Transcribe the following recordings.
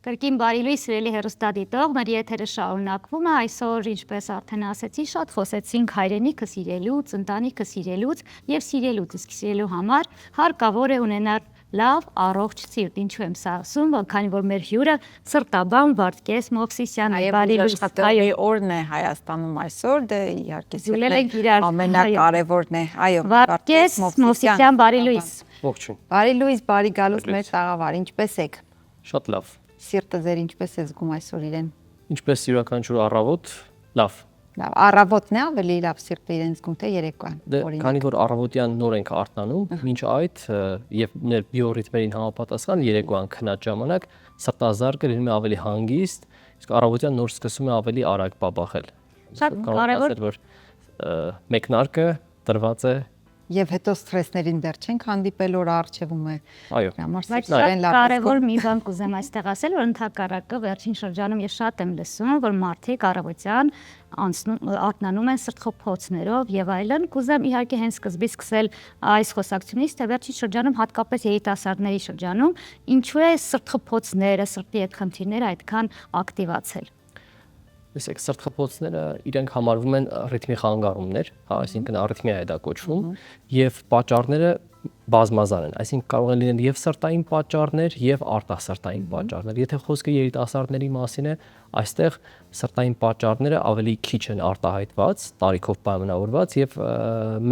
Կրկին բարի լույս սիրելի հեռուստադիտող, մեր եթերը շարունակվում է, այսօր ինչպես արդեն ասեցի, շատ խոսեցինք հայրենիքը սիրելուց, ընտանիքը սիրելուց եւ սիրելուց, իսկ սիրելու համար հարկավոր է ունենալ լավ, առողջ սիրտ, ինչու եմ սա ասում, քանի որ մեր հյուրը սրտաբան Վարդգես Մովսիսյանն է, բարի լույս, այո, օրն է Հայաստանում այսօր, դե իհարկե ամենակարևորն է, այո, Վարդգես Մովսիսյան, բարի լույս։ Ողջույն։ Բարի լույս, բարի գալուս մեր տաղավար, ինչպես եք։ Շատ լավ։ Սիրտը ձեր ինչպես է զգում այսօր իրեն։ Ինչպես յուրաքանչյուր առավոտ, լավ։ Լավ, առավոտն է ավելի լավ սիրտը իրեն զգում թե երեկոյան։ Դե քանի որ առավոտյան նոր ենք արթնանում, մինչ այդ եւ մեր բիոռիթմերին համապատասխան երեկոյան քնած ժամանակ սրտազարկը լինում է ավելի հանգիստ, իսկ առավոտյան նոր սկսում է ավելի արագ բաբախել։ Շատ կարևոր որ մեկնարկը տրված է Եվ հետո սթրեսներին դեռ չենք հանդիպել, որ առջևում է։ Այո։ Բայց կարևոր մի բան կուզեմ այստեղ ասել, որ ընդհակառակը վերջին շրջանում ես շատ եմ լսում, որ մարդիկ առավոտյան արթնանում են սրտխոփոցներով եւ այլն։ Կուզեմ իհարկե հենց սկզբից սկսել այս խոսակցությունից, թե վերջին շրջանում հատկապես երիտասարդների շրջանում ինչու է սրտխոփոցները, սրտի հետ խնդիրները այդքան ակտիվացել։ Տեսեք, սրտխփոցները իրենք համարվում են ռիթմի խանգարումներ, հա, այսինքն արիթմիա է դա կոչվում, եւ պատճառները բազմազան են, այսինքն կարող են լինել եւ սրտային պատճառներ եւ արտասրտային պատճառներ։ Եթե խոսքը երիտասարդների մասին է, այստեղ սրտային պատճառները ավելի քիչ են արտահայտված, տարիքով պայմանավորված եւ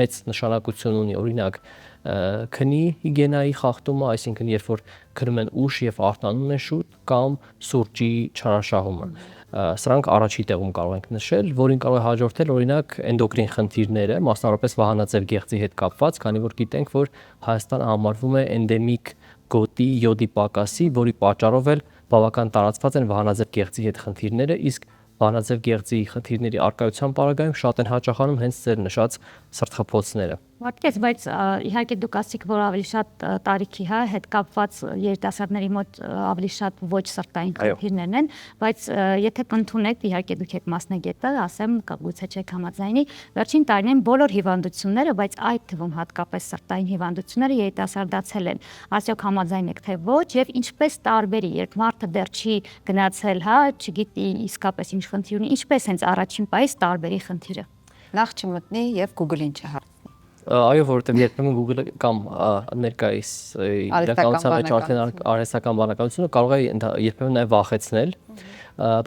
մեծ նշանակություն ունի, օրինակ քնի հիգիենայի խախտումը, այսինքն երբ որ քնում են ուշ եւ արթնանում են շուտ, կամ սուրճի չարաշահումը։ Սրանք առաջի տեղում կարող ենք նշել, որին կարող է հաջորդել օրինակ էնդոկրին խնդիրները, մասնավորապես վահանաձև գեղձի հետ կապված, քանի որ գիտենք, որ Հայաստանը համարվում է էնդեմիկ գոտի յոդի պակասի, որի պատճառով էլ բավական տարածված են վահանաձև գեղձի հետ խնդիրները, իսկ վահանաձև գեղձի խնդիրների արկայության պարագայում շատ են հաճախանում հենց ձեր նշած սրտխփոցները։ Վարդգես, բայց իհարկե դուք ասիք, որ ավելի շատ տարիքի հետ կապված երիտասարդների մոտ ավելի շատ ոչ սրտային խնդիրներն են, բայց եթե կընդունեք, իհարկե դուք եք մասնագետը, ասեմ, գուցե չեք համաձայնի, վերջին տարիներին բոլոր հիվանդությունները, բայց այդ թվում հատկապես սրտային հիվանդությունները երիտասարդացել են։ Արդյոք համաձայն եք թե ոչ, եւ ինչպես տարբերի, երբ մարդը դեռ չի գնացել, հա, չգիտի իսկապես ինչ խնդիր ունի, ինչպես հենց առաջին պայից տարբերի խնդիրը։ Նախ չմտնի եւ Google-ին չհարցնի։ Այո, որովհետև երբեմն Google-ը կամ ներկայիս իրականության մեջ արդեն արհեստական բանականությունը կարող է երբեմն նաև վախեցնել,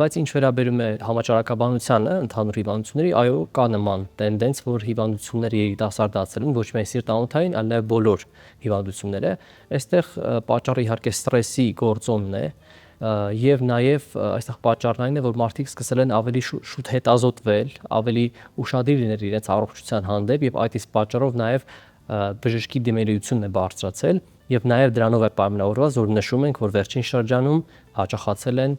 բայց ինչ վերաբերում է համաճարակաբանությանը, ընդհանուր հիվանդությունների, այո, կա նման տենդենց, որ հիվանդությունները երիտասարդացել են, ոչ միայն սիրտանոթային, այլ նաև բոլոր հիվանդությունները։ Այստեղ պատճառը իհարկե ստրեսի գործոնն է, եւ նաեւ այստեղ պատճառն այն է, որ մարդիկ սկսել են ավելի շուտ հետազոտվել, ավելի ուշադիր լինել իրենց առողջության հանդեպ եւ այդ իսկ պատճառով նաեւ բժշկի դիմելիությունն է բարձրացել եւ նաեւ դրանով է պայմանավորված, որ նշում ենք, որ վերջին շրջանում հաճախացել են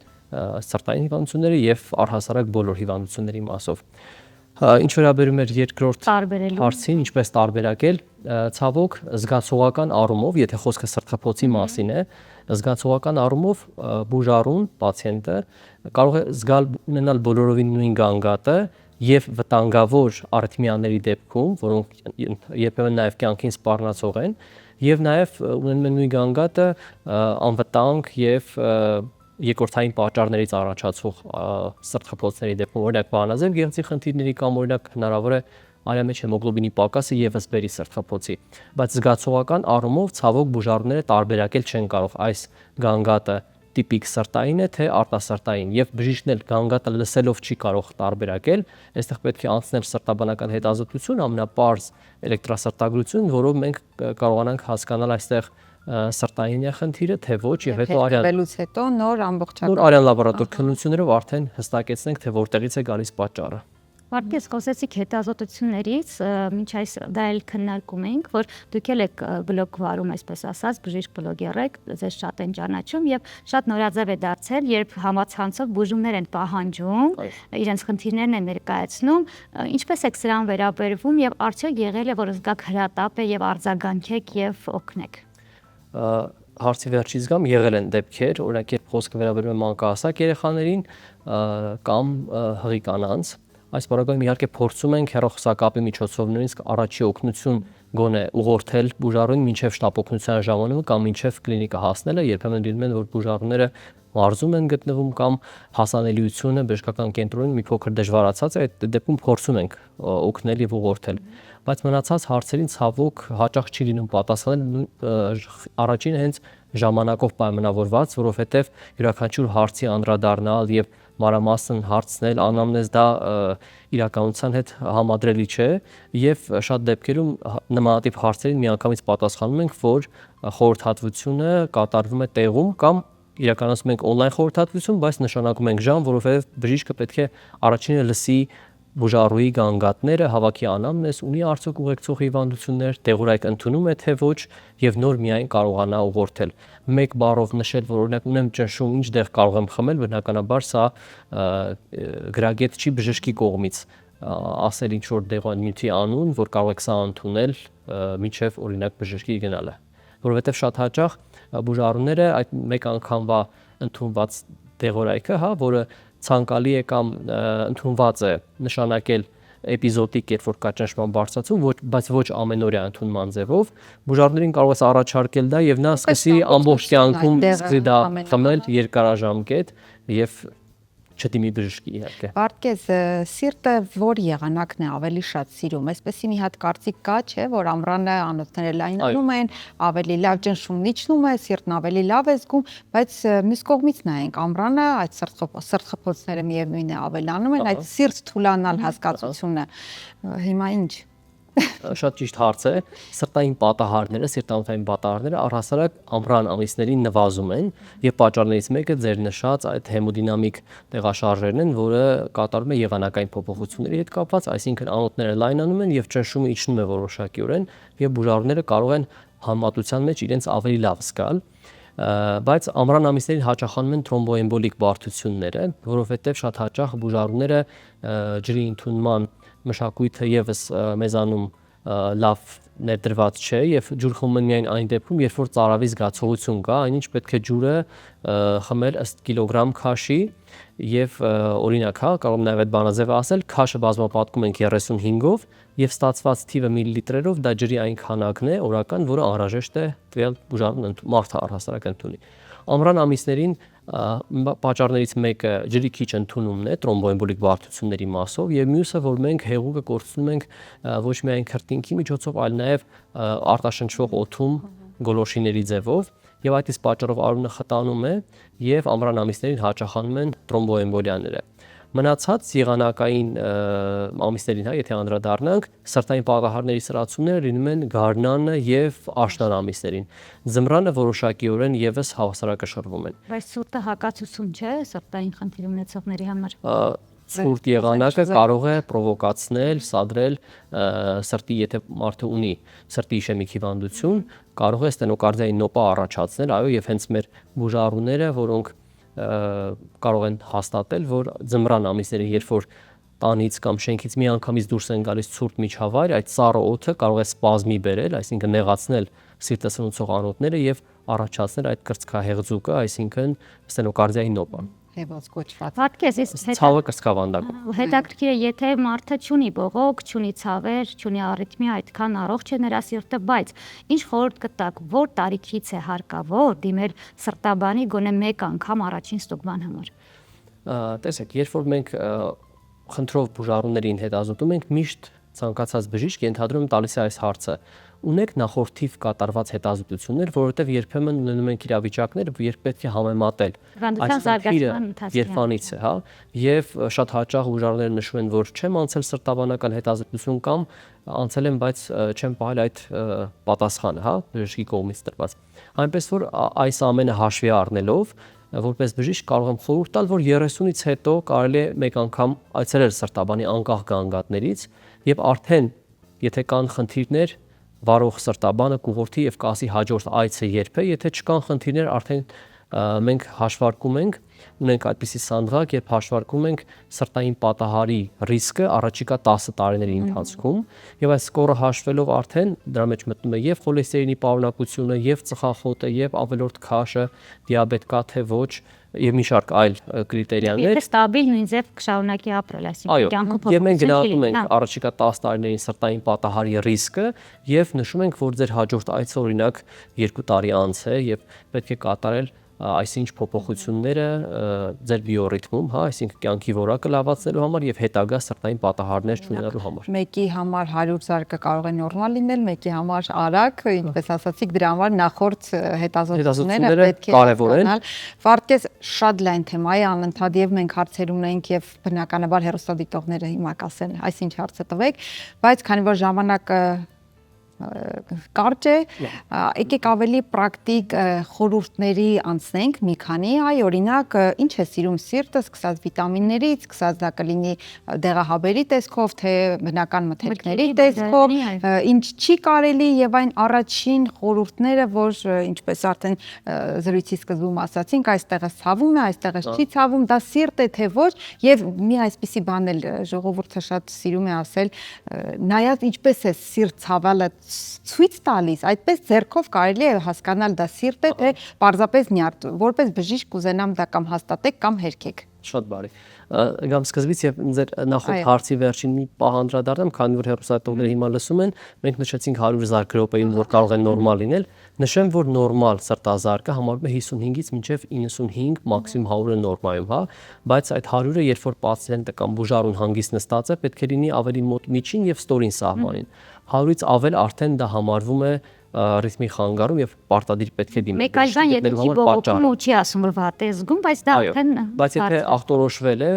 սրտային հիվանդությունները եւ առհասարակ բոլոր հիվանդությունների մասով։ Ինչ վերաբերում է երկրորդ հարցին, ինչպես տարբերակել, ցավոք զգացողական առումով, եթե խոսքը սրտխփոցի մասին է, զգացողական առումով բուժառուն պացիենտը կարող է զգալ ունենալ բոլորովին նույն գանգատը եւ վտանգավոր արիթմիաների դեպքում, որոնք երբեմն նաեւ կյանքին սպառնացող են, եւ նաեւ ունենում են նույն գանգատը անվտանգ եւ երկրորդային պատճառներից առաջացող սրտխփոցների դեպքում, օրինակ վահանաձև գեղձի խնդիրների կամ օրինակ հնարավոր է արյան մեջ հեմոգլոբինի պակասը եւս բերի սրտխփոցի, բայց զգացողական առումով ցավոք բուժառուները տարբերակել չեն կարող այս գանգատը տիպիկ սրտային է թե արտասրտային եւ բժիշկն էլ գանգատը լսելով չի կարող տարբերակել, այստեղ պետք է անցնել սրտաբանական հետազոտություն, ամենապարզ էլեկտրասրտագրություն, որով մենք կարողանանք հասկանալ այստեղ սրտային է խնդիրը թե ոչ եւ հետո արյան հետո նոր ամբողջական արյան լաբորատոր քննություններով արդեն հստակեցնենք թե որտեղից է գալիս պատճառը։ Վարդգես, խոսեցիք հետազոտություններից, մինչ այս դա էլ քննարկում ենք, որ դուք եք բլոգ վարում, այսպես ասած, բժիշկ բլոգեր եք, ձեզ շատ են ճանաչում եւ շատ նորաձև է դարձել, երբ համացանցով բուժումներ են պահանջում, իրենց խնդիրներն են ներկայացնում, ինչպես եք սրան վերաբերվում եւ արդյոք եղել է որ զգաք հրատապ է եւ արձագանքեք եւ օգնեք։ Հարցի վերջից գամ, եղել են դեպքեր, օրինակ երբ խոսքը վերաբերում է մանկահասակ երեխաներին կամ հղի կանանց, այս բaragայում իհարկե փորձում ենք հեռախոսակապի միջոցով նույնիսկ առաջի օգնություն գոնե ուղղորդել բուժառուն մինչև շտապօգնության ժամանումը կամ մինչև կլինիկա հասնելը, երբեմն լինում են, որ բուժառուները մարզում են գտնվում կամ հասանելիությունը բժշկական կենտրոնին մի փոքր դժվարացած է, այդ դեպքում փորձում ենք օգնել եւ ուղղորդել։ Բայց մնացած հարցերին ցավոք հաճախ չի լինում պատասխանել, առաջինը հենց ժամանակով պայմանավորված, որովհետեւ յուրաքանչյուր հարցի անդրադառնալ եւ մանրամասն հարցնել, անամնեզ դա իրականության հետ համադրելի չէ եւ շատ դեպքերում նմանատիպ հարցերին միանգամից պատասխանում ենք, որ խորհրդատվությունը կատարվում է տեղում կամ իրականացնում ենք on-line խորհրդատվություն, բայց նշանակում ենք ժամ, որովհետեւ բժիշկը պետք է առաջինը լսի բուժառուի գանգատները, հավաքի անամնես, ունի արդյոք ուղեկցող հիվանդություններ, տեղորայք ընդունում է թե ոչ եւ նոր միայն կարողանա ուղղորդել։ Մեկ բառով նշել, որ օրինակ ունեմ ճնշում, ինչ դեղ կարող եմ խմել, բնականաբար սա գրագետ չի բժշկի կողմից ասել ինչ որ դեղանյութի անուն, որ կարող եք սա ընդունել մինչև օրինակ բժշկի գնալը, որովհետեւ շատ հաճախ բուժառուները այդ մեկ անգամվա ընդունված դեղորայքը, հա, որը ցանկալի է կամ ընդունված է նշանակել էպիզոդիկ, երբ որ կա ճնշման բարձրացում, բայց ոչ ամենօրյա ընդունման ձևով, բուժառուներին կարող է առաջարկել դա եւ նա սկսի ամբողջ կյանքում սկսի դա խմել երկարաժամկետ եւ չդիմի բժշկի իհարկե։ Պարտքեզ սիրտը որ եղանակն է ավելի շատ սիրում, այսպեսի մի հատ կարծիք կա, չէ, որ ամռանը անոթները լայնանում են, ավելի լավ ճնշումն իջնում է, սիրտն ավելի լավ է զգում, բայց մյուս կողմից նայենք, ամռանը այդ սրտխփոցները միևնույն է ավելանում են, այդ սիրտ թուլանալ հասկացությունը, հիմա ինչ։ Շատ ճիշտ հարց է, սրտային պատահարները, սիրտանոթային պատահարները առհասարակ ամռան ամիսներին նվազում են եւ պատճառներից մեկը ձեր նշած այդ հեմոդինամիկ տեղաշարժերն են, որը կատարում է եղանակային փոփոխությունների հետ կապված, այսինքն անոթները լայնանում են եւ ճնշումը իջնում է որոշակիորեն եւ բուժառուները կարող են համեմատության մեջ իրենց ավելի լավ զգալ, բայց ամռան ամիսներին հաճախանում են թրոմբոեմբոլիկ բարդությունները, որովհետեւ շատ հաճախ բուժառուները ջրի ընդունման մշակույթը եւս մեզանում լավ ներդրված չէ եւ ջուր խմում են միայն այն դեպքում, երբ որ ծարավի զգացողություն կա, այնինչ պետք է ջուրը խմել ըստ կիլոգրամ քաշի եւ օրինակ, հա, կարող եմ նաեւ այդ բանաձևը ասել, քաշը բազմապատկում ենք 35-ով եւ ստացված թիվը միլիլիտրերով դա ջրի այն քանակն է օրական, որը անհրաժեշտ է տվյալ բուժառուն մարդը առհասարակ ընդունի։ Ամռան ամիսներին պատճառներից մեկը ջրի քիչ ընդունումն է թրոմբոեմբոլիկ բարդությունների մասով եւ մյուսը, որ մենք հեղուկը կորցնում ենք ոչ միայն քրտինքի միջոցով, այլ նաեւ արտաշնչվող օդում գոլորշիների ձևով եւ այդ իսկ պատճառով արունը խտանում է եւ ամռան ամիսներին հաճախանում են թրոմբոեմբոլիաները։ Մնացած եղանակային ամիսներին, հա, եթե անդրադառնանք, սրտային պատահարների սրացումները լինում են գարնանը եւ աշնան ամիսներին։ Ձմռանը որոշակիորեն եւս հավասարակշռվում են։ Բայց սուրտը հակացություն չէ սրտային խնդիր ունեցողների համար։ Սուրտ եղանակը կարող է պրովոկացնել, սադրել սրտի, եթե մարդը ունի սրտի իշեմիկ հիվանդություն, կարող է ստենոկարդիայի նոպա առաջացնել, այո, եւ հենց մեր բուժառուները, որոնք կարող են հաստատել, որ ձմռան ամիսներին, երբ որ տանից կամ շենքից մի անգամից դուրս են գալիս ցուրտ միջավայր, այդ սառը օդը կարող է սպազմի բերել, այսինքն նեղացնել սիրտը սնուցող անոթները եւ առաջացնել այդ կրծքահեղձուկը, այսինքն ստենոկարդիայի նոպան։ Հեվոց կոչված։ Պատկես, ցավը կրծքավանդակում։ Հետաքրքիր է, եթե մարդը չունի բողոք, չունի ցավեր, չունի արիթմիա, այդքան առողջ է նրա սիրտը, բայց ինչ խորհուրդ կտաք, որ տարիքից է հարկավոր դիմել սրտաբանի գոնե մեկ անգամ առաջին ստուգման համար։ Տեսեք, երբ որ մենք խնդրով բուժառուներին հետազոտում ենք, միշտ ցանկացած բժիշկ ենթադրում տալիս է այս հարցը. ունեք նախորդիվ կատարված հետազոտություններ, որովհետև երբեմն ունենում ենք իրավիճակներ, երբ պետք է համեմատել երբանից է, հա, եւ շատ հաճախ բուժառուները նշում են, որ չեմ անցել սրտաբանական հետազոտություն կամ անցել եմ, բայց չեմ պահել այդ պատասխանը, հա, բժշկի կողմից տրված։ Այնպես որ այս ամենը հաշվի առնելով, որպես բժիշկ կարող եմ խորհուրդ տալ, որ 30-ից հետո կարելի է մեկ անգամ այցելել սրտաբանի անկախ գանգատներից եւ արդեն եթե կան խնդիրներ, վարող սրտաբանը կուղորդի եւ կասի հաջորդ այցը երբ է, եթե չկան խնդիրներ, արդեն մենք հաշվարկում ենք, ունենք այդպիսի սանդղակ, երբ հաշվարկում ենք սրտային պատահարի ռիսկը առաջիկա 10 տարիների ընթացքում, եւ այս սկորը հաշվելով արդեն դրա մեջ մտնում է եւ խոլեստերինի պարունակությունը, եւ ծխախոտը, եւ ավելորդ քաշը, դիաբետ կա թե ոչ, եւ մի շարք այլ կրիտերիաներ։ Եթե ստաբիլ նույնձև կշարունակի ապրել, այսինքն կյանքում փոփոխություն։ Եվ մենք գնահատում ենք առաջիկա 10 տարիների սրտային պատահարի ռիսկը եւ նշում ենք, որ ձեր հաջորդ այցը օրինակ 2 տարի անց է եւ պետք է կատարել այսինչ փոփոխությունները ձեր բիոռիթմում, հա, այսինքն կյանքի որակը լավացնելու համար եւ հետագա սրտային պատահարներ չունենալու համար։ Մեկի համար 100 զարկը կարող է նորմալ լինել, մեկի համար արագ, ինչպես ասացիք, դրա համար նախորդ հետազոտությունները պետք է կարևոր են։ Վարկես շատ լայն թեմա է, անընդհատ եւ մենք հարցեր ունենք եւ բնականաբար հեռուստադիտողները հիմա կասեն, այսինչ հարցը տվեք, բայց քանի որ ժամանակը կարճ է, եկեք ավելի պրակտիկ խորհուրդների անցնենք մի քանի, օրինակ, ինչ է սիրում սիրտը, սկսած վիտամիններից, սկսած դա կլինի դեղահաբերի տեսքով, թե բնական մթերքների տեսքով, ինչ չի կարելի եւ այն առաջին խորհուրդները, որ ինչպես արդեն զրույցի սկզբում ասացինք, այստեղը ցավում է, այստեղը չի ցավում, դա սիրտ է թե ոչ, եւ մի այսպիսի բան էլ ժողովուրդը շատ սիրում է ասել, նայած ինչպես է սիրտ ցավալը ցույց տալիս, այդպես ձեռքով կարելի է հասկանալ դա սիրտ է, թե պարզապես նյարդ, որպես բժիշկ կուզենամ դա կամ հաստատեք կամ հերքեք։ Շատ բարի։ Գամ սկզբից եւ ձեր նախորդ հարցի վերջին մի պահ անդրադառնամ, քանի որ հեռուստադիտողները հիմա լսում են, մենք նշեցինք 100 զարկ րոպեին, որ կարող է նորմալ լինել, նշեմ, որ նորմալ սրտազարկը համարվում է 55-ից մինչև 95, մաքսիմում 100-ը նորմայում, հա, բայց այդ 100-ը, երբ որ պացիենտը կամ բուժարուն հանգիստ նստած է, պետք է լինի ավելի մոտ միջին եւ ստորին սահմանին։ 100-ից ավել արդեն դա համարվում է ռիթմի խանգարում եւ պարտադիր պետք է դիմել։ Մեկ այլ բան, եթե չի բողոքում ու չի ասում, որ վատ է զգում, բայց դա արդեն բայց եթե ախտորոշվել է,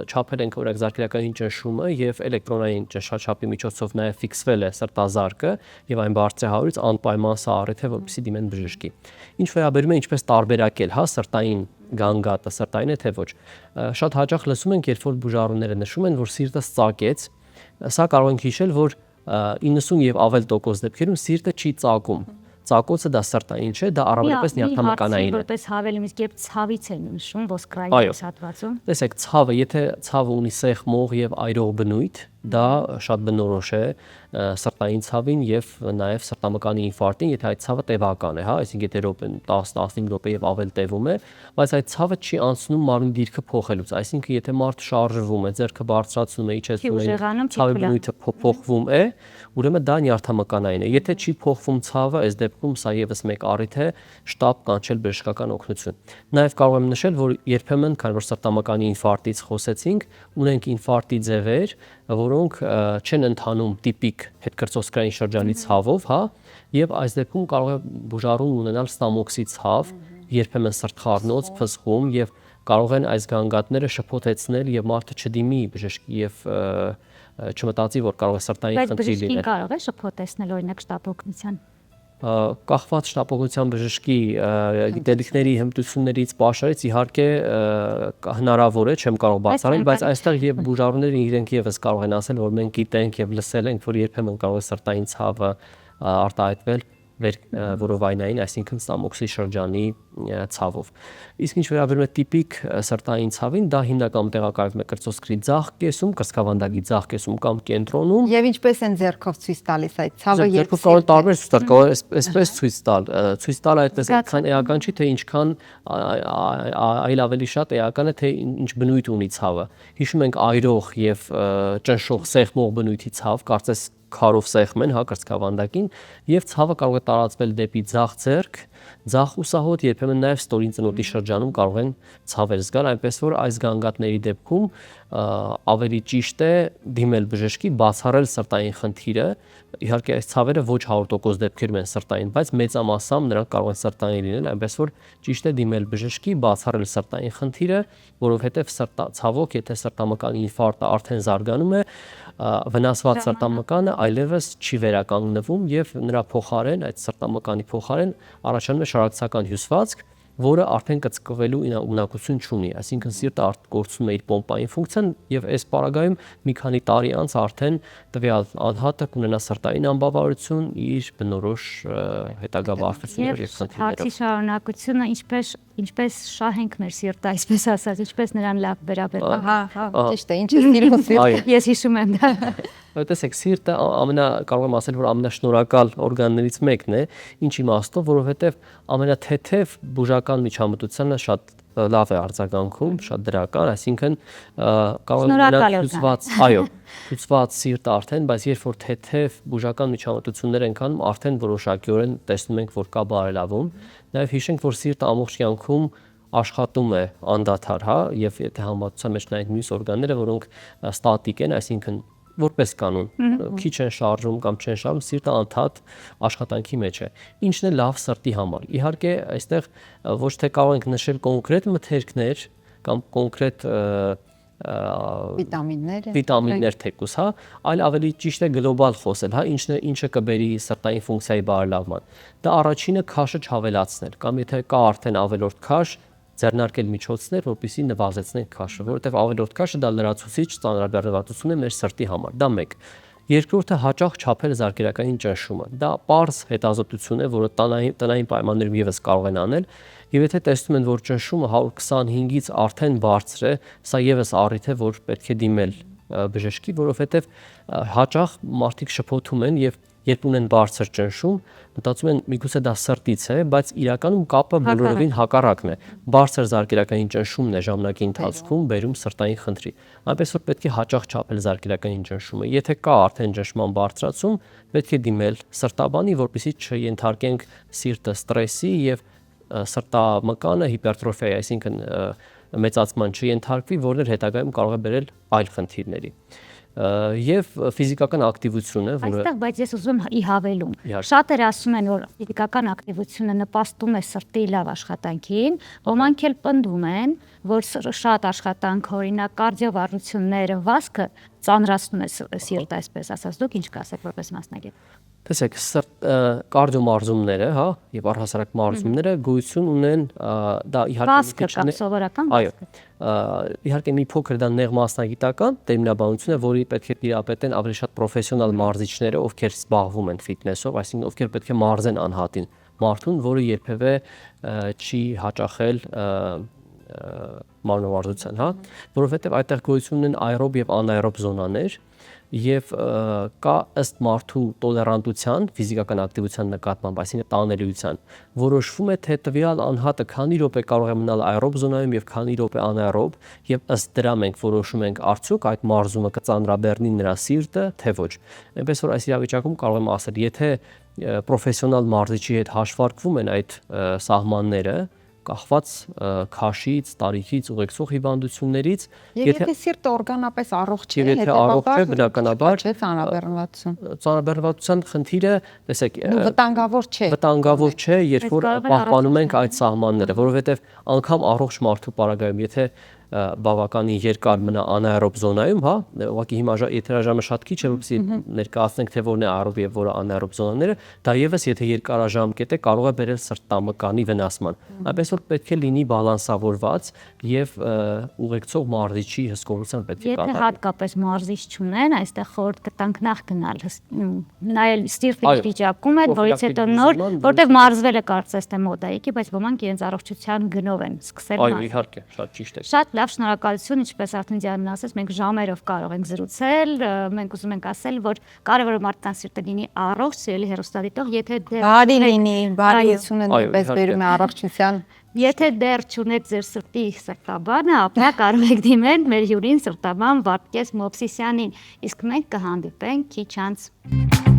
չափել ենք օրինակ զարկերակային ճնշումը եւ էլեկտրոնային ճնշաչափի միջոցով նաեւ ֆիքսվել է սրտազարկը եւ այն բարձր 100-ից անպայման սա առիթ է, որպեսզի դիմեն բժշկի։ Ինչ վերաբերում է ինչպես տարբերակել, հա, սրտային գանգատը, սրտային է թե ոչ։ Շատ հաճախ լսում ենք, երբ որ բուժարունները նշում են, որ սիրտը ծակեց, սա կարող ենք հիշել, որ 90 եւ ավել տոկոս դեպքերում սիրտը չի ծակում։ Ծակոցը դա սրտային չէ, դա առավելապես նյարդամկանային է։ Որպես հավելում, իսկ երբ ցավից են նշում ոսկրային հատվածում։ Տեսեք, ցավը, եթե ցավը ունի սեղմող եւ այրող բնույթ, դա շատ բնորոշ է սրտային ցավին եւ նաեւ սրտամկանի ինֆարկտին, եթե այդ ցավը տևական է, հա, այսինքն եթե րոպեն 10-15 րոպե եւ ավել տևում է, բայց այդ ցավը չի անցնում մարմնի դիրքը փոխելուց, այսինքն եթե մարդ շարժվում է, ձեռքը բարձրացնում է, իջեցնում է, ցավի բնույթը փոխվում է, ուրեմն դա նյարդամկանային է։ Եթե չի փոխվում ցավը, այս դեպքում սա եւս մեկ առիթ է շտապ կանչել բժշկական օգնություն։ Նաեւ կարող եմ նշել, որ երբեմն, քանի որ սրտամկանի ինֆարկտից խոսեցինք, ունենք ինֆարկտի ձևեր, որոնք չեն ընթանում տիպիկ հետքրծոցկրային շրջանի ցավով, հա, եւ այս դեպքում կարող է բուժարուն ունենալ ստամոքսի ցավ, երբեմն սրտխառնոց, փսխում եւ կարող են այս գանգատները շփոթեցնել եւ մարդը չդիմի բժշկի եւ չմտածի, որ կարող է սրտային խնդիր լինել։ Բայց բժշկին կարող է շփոթեցնել օրինակ շտապօգնության։ Կախված շտապօգնության բժշկի գիտելիքների հմտություններից պաշարից իհարկե հնարավոր է, չեմ կարող բացառել, բայց այստեղ եւ բուժարունները իրենք եւս կարող են ասել, որ մենք գիտենք եւ լսել ենք, որ երբեմն կարող է սրտային ցավը արտահայտվել որովայնային, այսինքն ստամոքսի շրջանի ցավով։ Իսկ ինչ վերաբերում է տիպիկ սրտային ցավին, դա հիմնականում տեղակայվում է կրծոցկրի ձախ կեսում, կրծքավանդակի ձախ կեսում կամ կենտրոնում։ Եւ ինչպես են ձեռքով ցույց տալիս այդ ցավը, երբ կարող է տարբեր ցույց տալ, կարող է այսպես ցույց տալ այդպես այդքան էական չի, թե ինչքան այլ ավելի շատ էական է, թե ինչ բնույթ ունի ցավը։ Հիշում ենք այրող եւ ճնշող սեղմող բնույթի ցավ, կարծես քարով սեղմեն, հա, կրծքավանդակին, եւ ցավը կարող է տարածվել դեպի ձախ ձեռք, ձախ ուսահոտ, երբեմն նաեւ ստորին ծնոտի շրջանում կարող են ցավեր զգալ, այնպես որ այս գանգատների դեպքում ավելի ճիշտ է դիմել բժշկի, բացառել սրտային խնդիրը։ Իհարկե այս ցավերը ոչ 100% դեպքերում են սրտային, բայց մեծամասամբ նրանք կարող են սրտային լինել, այնպես որ ճիշտ է դիմել բժշկի, բացառել սրտային խնդիրը, որովհետեւ ցավոք, եթե սրտամկանի ինֆարկտը արդեն զարգանում է, վնասված սրտամկանը այլևս չի վերականգնվում եւ նրա փոխարեն, այդ սրտամկանի փոխարեն առաջանում է շարակցական հյուսվածք, որը արդեն կծկվելու ունակություն չունի, այսինքն սիրտը կորցնում է իր պոմպային ֆունկցիան եւ այս պարագայում մի քանի տարի անց արդեն տվյալ անհատը կունենա սրտային անբավարարություն իր բնորոշ հետագա բարդություններով եւ խնդիրներով։ Հարցի շարունակությունը ինչպես ինչպես շահենք մեր սիրտը, այսպես ասած, ինչպես նրան լավ վերաբերվենք։ Ճիշտ է, ինչ է սիրում սիրտ։ Ես հիշում եմ դա։ Տեսեք, սիրտը կարող եմ ասել, որ ամենաշնորհակալ օրգաններից մեկն է, ինչ իմաստով, որովհետև ամենաթեթև բուժական միջամտությանը շատ լավ է արձագանքում, շատ դրական, այսինքն կարող է ցույցված սիրտը արդեն, բայց երբ որ թեթև բուժական միջամտություններ են կանում, արդեն որոշակիորեն տեսնում ենք, որ կա բարելավում։ Նաև հիշենք, որ սիրտը ամբողջ կյանքում աշխատում է անդադար, հա, եւ եթե համեմատության մեջ նայենք մյուս օրգանները, որոնք ստատիկ են, այսինքն որպես կանոն քիչ են շարժում կամ չեն շարժում, սիրտը անդադ աշխատանքի մեջ է։ Ինչն է լավ սրտի համար։ Իհարկե, այստեղ ոչ թե կարող ենք նշել կոնկրետ մթերքներ կամ կոնկրետ վիտամիններ թեկուս, հա, այլ ավելի ճիշտ է գլոբալ խոսել, հա, ինչը կբերի սրտային ֆունկցիայի բարելավման։ Դա առաջինը քաշը չավելացնել, կամ եթե կա արդեն ավելորդ քաշ, ձեռնարկել միջոցներ, որպեսզի նվազեցնենք քաշը, որովհետև ավելորդ քաշը դա լրացուցիչ ծանրաբեռնվածություն է մեր սրտի համար, դա մեկ։ Երկրորդը հաճախ չափել զարկերակային ճնշումը։ Դա պարզ հետազոտություն է, որը տնային պայմաններում եւս կարող են անել, եւ եթե տեսնում են, որ ճնշումը 125-ից արդեն բարձր է, սա եւս առիթ է, որ պետք է դիմել բժշկի, որովհետև հաճախ մարդիկ շփոթում են եւ երբ ունեն բարձր ճնշում, մտածում են միգուցե դա սրտից է, բայց իրականում կապը բոլորովին հակառակն է։ Բարձր զարկերակային ճնշումն է ժամանակի ընթացքում բերում սրտային խնդրի։ Այնպես որ պետք է հաճախ չափել զարկերակային ճնշումը։ Եթե կա արդեն ճնշման բարձրացում, պետք է դիմել սրտաբանի, որպեսզի չենթարկենք սիրտը ստրեսի եւ սրտամկանը հիպերտրոֆիայի, այսինքն մեծացման չենթարկվի, որն հետագայում կարող է բերել այլ խնդիրների։ Եվ ֆիզիկական ակտիվությունը, որը այստեղ, բայց ես ուզում եմ ի հավելում։ Շատերը ասում են, որ ֆիզիկական ակտիվությունը նպաստում է սրտի լավ աշխատանքին, ոմանք էլ պնդում են, որ շատ աշխատանք, օրինակ կարդիովարությունները, վազքը ծանրացնում է սիրտը, այսպես ասած։ Դուք ինչ կասեք որպես մասնագետ։ Տեսեք, կարդիոմարզումները, հա, եւ առհասարակ մարզումները գոյություն ունեն, դա իհարկե սովորական։ Այո, իհարկե մի փոքր դա նեղ մասնագիտական տերմինաբանություն է, որի պետք է տիրապետեն ավելի շատ պրոֆեսիոնալ մարզիչները, ովքեր զբաղվում են ֆիթնեսով, այսինքն ովքեր պետք է մարզեն անհատին մարդուն, որը երբևէ չի հաճախել մանրավարժության, հա, որովհետև այդտեղ գոյություն ունեն աերոբ եւ անաերոբ զոնաներ եւ կա ըստ մարդու տոլերանտության ֆիզիկական ակտիվության նկատմամբ, այսինքն տանելիության, որոշվում է թե տվյալ անհատը քանի րոպե կարող է մնալ աերոբ զոնայում եւ քանի րոպե անաերոբ եւ ըստ դրա մենք որոշում ենք արդյոք այդ մարզումը կծանրաբեռնի նրա սիրտը թե ոչ։ Այնպես որ այս իրավիճակում կարող եմ ասել, եթե պրոֆեսիոնալ մարզիչի հետ հաշվարկվում են այդ սահմանները, կախված քաշից, տարիքից, ուղեկցող հիվանդություններից, եթե սիրտը օրգանապես առողջ է, եթե առողջ է, բնականաբար չէ ծանրաբեռնվածության խնդիրը, տեսեք, վտանգավոր չէ, երբ որ պահպանում ենք այդ սահմանները, որովհետև անգամ առողջ մարդու պարագայում, եթե բավականին երկար մնա անաերոբ զոնայում, հա, ուղղակի հիմա եթերաժամը շատ քիչ է, որպեսզի ներկայացնենք թե որն է աերոբ եւ որը անաերոբ զոնաները, դա եւս եթե երկարաժամկետ է, կարող է բերել սրտամկանի վնասման։ Այնպես որ պետք է լինի բալանսավորված եւ ուղեկցող մարզիչի հսկողության պետք է կատարվի։ Եթե հատկապես մարզիչ չունեն, այստեղ խորհուրդ կտանք նախ գնալ նայել սիրտի վիճակում է, որից հետո նոր, որտեղ մարզվելը կարծես թե մոդ է եկի, բայց ոմանք իրենց առողջության գնով են սկսել։ Այո, իհարկե, շատ ճիշտ է։ Շատ լավ, շնորհակալություն, ինչպես արդեն Դիանան ասաց, մենք ժամերով կարող ենք զրուցել, մենք ուզում ենք ասել, որ կարևորը մարդկանց սիրտը լինի առողջ, սիրելի հեռուստադիտող, եթե բարի լինի, բարիությունը նույնպես բերում է առողջության։ Եթե դեռ չունեք ձեր սրտի սրտաբանը, ապա կարող եք դիմել մեր հյուրին սրտաբան Վարդգես Մովսիսյանին, իսկ մենք կհանդիպենք քիչ անց։